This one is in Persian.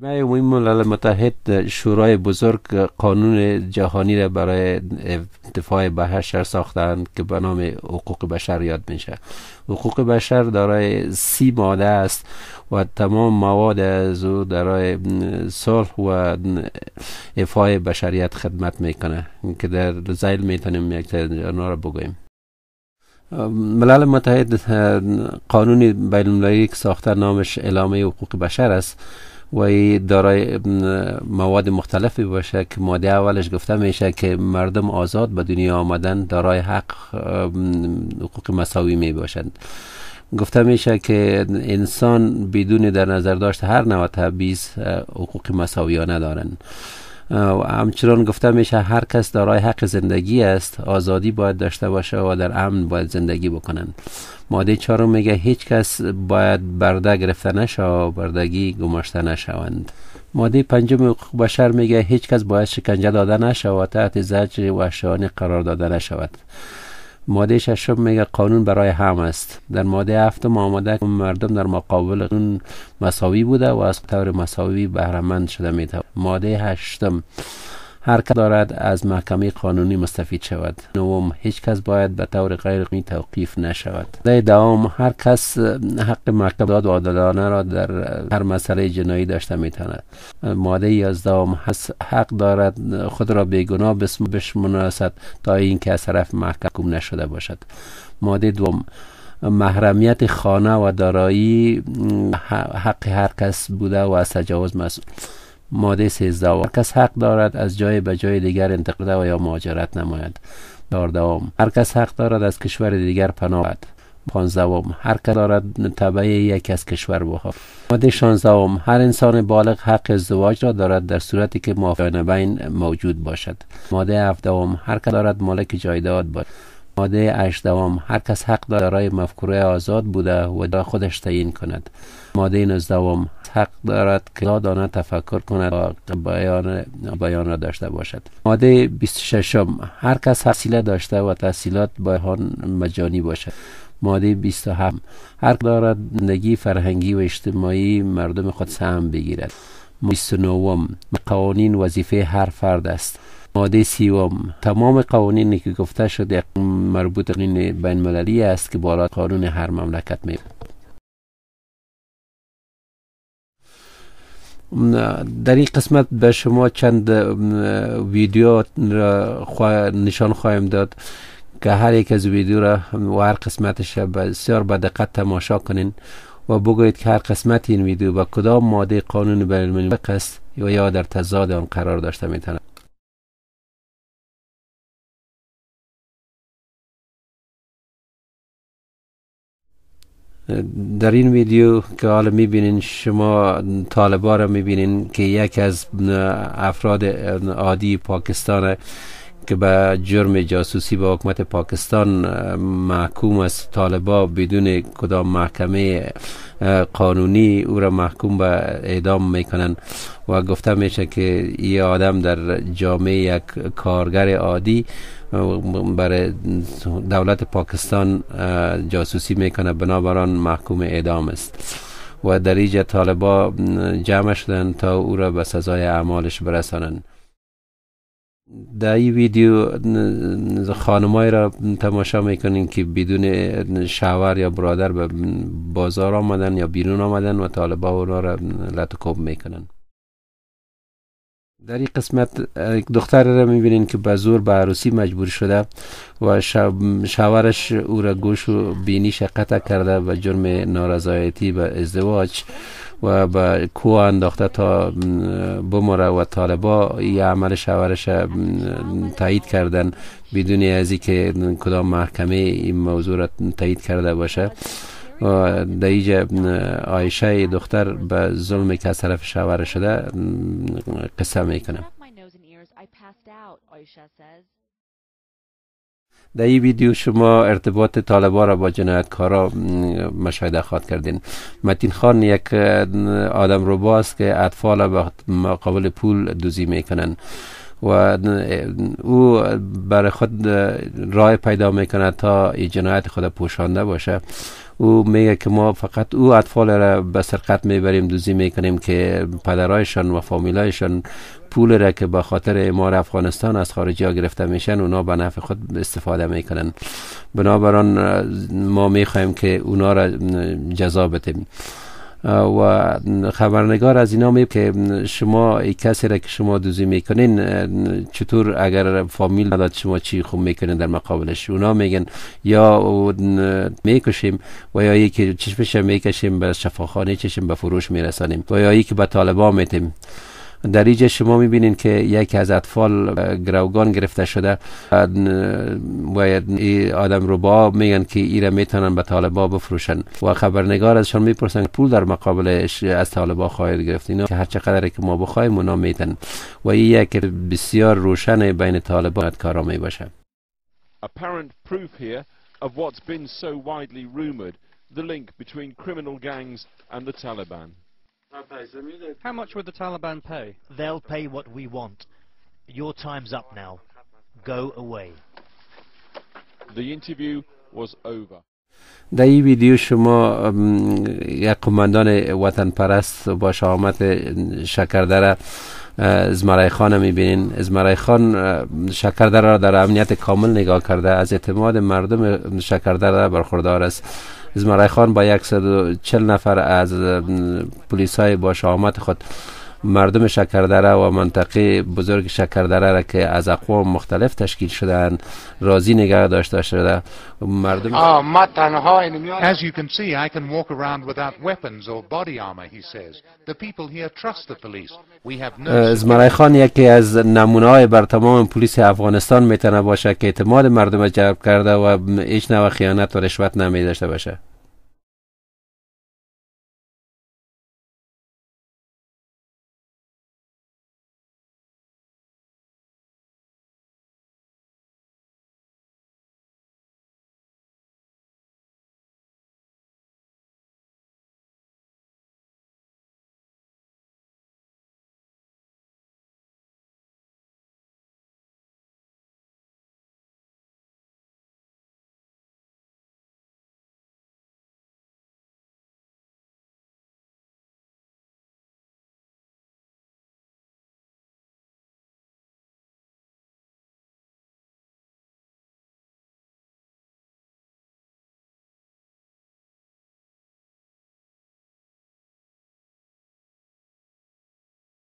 مجمع عمومی ملل متحد شورای بزرگ قانون جهانی را برای دفاع بشر ساختند که به نام حقوق بشر یاد میشه. حقوق بشر دارای 30 ماده است و تمام مواد از او دارای صلح و افای بشریت خدمت میکنه که در ذیل میتونیم یک آنها را بگوییم. ملل متحد قانونی بین المللی که ساخته نامش اعلامیه حقوق بشر است و دارای مواد مختلفی باشه که ماده اولش گفته میشه که مردم آزاد به دنیا آمدن دارای حق حقوق مساوی می باشند. گفته میشه که انسان بدون در نظر داشت هر نوع تبعیض حقوق مساویانه دارند. همچنان گفته میشه هر کس دارای حق زندگی است، آزادی باید داشته باشه و در امن باید زندگی بکنن. ماده 4 میگه هیچ کس باید برده گرفته نشه و بردگی گماشته نشوند. ماده 5 حقوق بشر میگه هیچ کس باید شکنجه داده نشه و تحت زجر وحشیانه قرار داده نشود. ماده 6 میگه قانون برای همه است. در ماده 7 آمده که مردم در مقابل قانون مساوی بوده و از طور مساوی بهره مند شده میتوانند. ماده 8 هر کس دارد از محکمه قانونی مستفید شود. 9 هیچ کس باید به طور غیر قانونی توقیف نشود. ماده 10 هر کس حق محکمه داد و عادلانه را در هر مسئله جنایی داشته میتواند. ماده 11 حق دارد خود را بیگناه بشمارد تا اینکه از طرف محکوم نشده باشد. ماده 2 محرمیت خانه و دارایی حق هر کس بوده و از تجاوز مسئول. ماده 13 هر کس حق دارد از جای به جای دیگر انتقال و یا مهاجرت نماید. 14 هر کس حق دارد از کشور دیگر پناه برد. 15 هر کس دارد تبع یک از کشور بخواهد. ماده 16 هر انسان بالغ حق ازدواج را دارد در صورتی که موافقت بین موجود باشد. ماده 17 هر کس دارد مالک جایداد باشد. ماده 18 هر کس حق دارای مفکوره آزاد بوده و خودش تعیین کند. ماده 19 حق دارد که دانه تفکر کند و بیان را داشته باشد. ماده 26 هر کس تحصیل داشته و تحصیلات باید مجانی باشد. ماده 27 هر دارد زندگی فرهنگی و اجتماعی مردم خود سهم بگیرد. 29 قوانین وظیفه هر فرد است. ماده 30 تمام قوانینی که گفته شده مربوط به قوانین بین المللی است که بالای قانون هر مملکت می. در این قسمت به شما چند ویدیو را نشان خواهیم داد که هر یک از ویدیو را و هر قسمتش بسیار با دقت تماشا کنین و بگویید که هر قسمت این ویدیو با کدام ماده قانون بین المللی است یا در تضاد آن قرار داشته میتونه. در این ویدیو که حالا میبینین شما طالبان را میبینین که یک از افراد عادی پاکستان که به جرم جاسوسی به حکومت پاکستان محکوم است، طالبان بدون کدام محکمه قانونی او را محکوم به اعدام میکنن و گفته میشه که این آدم در جامعه یک کارگر عادی برای دولت پاکستان جاسوسی میکنه، بنابراین محکوم اعدام است و در اینجا طالبان جمع شدن تا او را به سزای اعمالش برسانند. در این ویدیو خانمایی را تماشا میکنین که بدون شوهر یا برادر به بازار آمدن یا بیرون آمدن و طالبان اونا را لطکوب میکنن. در این قسمت دختر را میبینین که به زور به عروسی مجبور شده و شوهرش او را گوش و بینیش قطع کرده و جرم نارضایتی به ازدواج و به کوه انداخته تا بمره و طالبا این عمل شوهرش تایید کردن بدون از اینکه کدام محکمه این موضوع را تایید کرده باشه. و در اینجا عایشه دختر به ظلمی که از طرف شوهر شده قصه میکنه. در این ویدیو شما ارتباط طالبان را با جنایتکارا مشاهده خواهد کردین. متین خان یک آدم رباست که اطفال به مقابل پول دزدی میکنن و او برای خود راه پیدا میکنه تا این جنایت خود پوشانده باشه او میگه که ما فقط او اطفال را به سرقت میبریم، دوزی میکنیم که پدرایشان و فامیلایشان پول را که به خاطر اعمار افغانستان از خارجی ها گرفته میشن اونا به نفع خود استفاده میکنن. بنابراین ما میخوایم که اونا را جزا بدیم. و خبرنگار از اینا میگه که شما ای کسی را که شما دوزی میکنین چطور اگر فامیل نداد شما چی خوب میکنین در مقابلش؟ اونا میگن یا میکشیم و یا یکی چشمش میکشیم به شفاخانه، چشم به فروش میرسانیم و یا یکی به طالبان میتیم. در اینجا شما میبینین که یکی از اطفال گروگان گرفته شده و این آدم رو با میگن که ایره میتونن به طالبا بفروشن و خبرنگار ازشان میپرسن پول در مقابلش از طالبا خواهید گرفت. اینا که هر چقدر که ما بخوایم اونا میتن و این یک بسیار روشن بین طالبان کارا میباشه. Apparent proof here of what's been so widely rumored, the link between criminal gangs and the Taliban. How much would the Taliban pay? They'll pay what we want. Your time's up now. Go away. The interview was over. در این ویدیو شما یک قماندان وطن پرست با شهامت شکردره ازمرای خان میبینین. ازمرای خان شکردره را در امنیت کامل نگاه کرده، از اعتماد مردم شکردره برخوردار است. ازمرای خان با 140 نفر از پلیسای با شهامت خود مردم شکردره و منطقه بزرگ شکردره را که از اقوام مختلف تشکیل شده‌اند راضی نگه داشته شده. مردم As you can see, I can walk around without weapons or body armor, he says. The people here trust the police. We have no. ازمرای خان یکی از نمونه‌های بر تمام پلیس افغانستان میتونه باشه که اعتماد مردم جلب کرده و هیچ نوع خیانت و رشوت نمی داشته باشه.